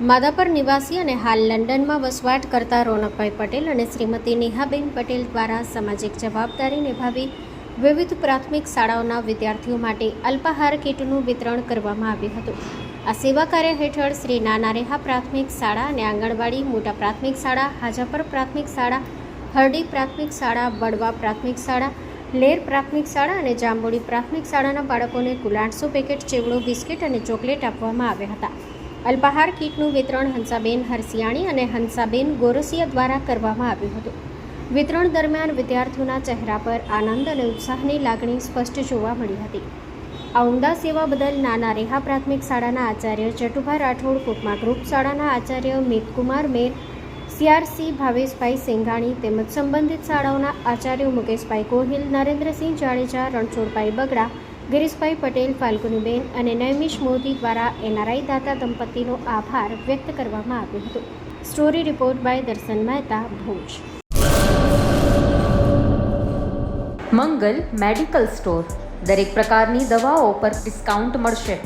માધાપર નિવાસી અને હાલ લંડનમાં વસવાટ કરતા રોનકભાઈ પટેલ અને શ્રીમતી નેહાબેન પટેલ દ્વારા સામાજિક જવાબદારી નિભાવી વિવિધ પ્રાથમિક શાળાઓના વિદ્યાર્થીઓ માટે અલ્પાહાર કીટનું વિતરણ કરવામાં આવ્યું હતું. આ સેવા કાર્ય હેઠળ શ્રી નાના રેહા પ્રાથમિક શાળા અને આંગણવાડી, મોટા પ્રાથમિક શાળા, હાજાપર પ્રાથમિક શાળા, હરડી પ્રાથમિક શાળા, બળવા પ્રાથમિક શાળા, લેર પ્રાથમિક શાળા અને જાંબોડી પ્રાથમિક શાળાના બાળકોને કુલ 800 પેકેટ ચેવડો, બિસ્કિટ અને ચોકલેટ આપવામાં આવ્યા હતા. અલ્પાહાર કીટનું વિતરણ હંસાબેન હરસિયાણી અને હંસાબેન ગોરસિયા દ્વારા કરવામાં આવ્યું હતું. વિતરણ દરમિયાન વિદ્યાર્થીઓના ચહેરા પર આનંદ અને ઉત્સાહની લાગણી સ્પષ્ટ જોવા મળી હતી. આ ઉમદા સેવા બદલ નાના રેહા પ્રાથમિક શાળાના આચાર્ય ચટુભા રાઠોડ, કુકમા ગ્રુપ શાળાના આચાર્ય મિતકુમાર મેર, CRC ભાવેશભાઈ સેંઘાણી તેમજ સંબંધિત શાળાઓના આચાર્યો મુકેશભાઈ ગોહિલ, નરેન્દ્રસિંહ જાડેજા, રણછોડભાઈ બગડા, ગિરીશભાઈ પટેલ, ફાલ્ગુનીબેન અને નૈમિષ મોદી દ્વારા NRI દાતા દંપતીનો આભાર વ્યક્ત કરવામાં આવ્યો હતો. સ્ટોરી રિપોર્ટ બાય દર્શન મહેતા, ભુજ. મંગલ મેડિકલ સ્ટોર. દરેક પ્રકારની દવાઓ પર ડિસ્કાઉન્ટ મળશે.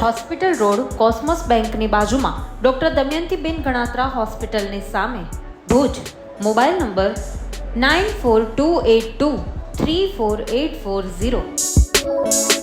હોસ્પિટલ રોડ, કોસ્મોસ બેંકની બાજુમાં, ડૉક્ટર દમયંતીબેન ગણાત્રા હોસ્પિટલની સામે, ભુજ. Mobile number 9428234840.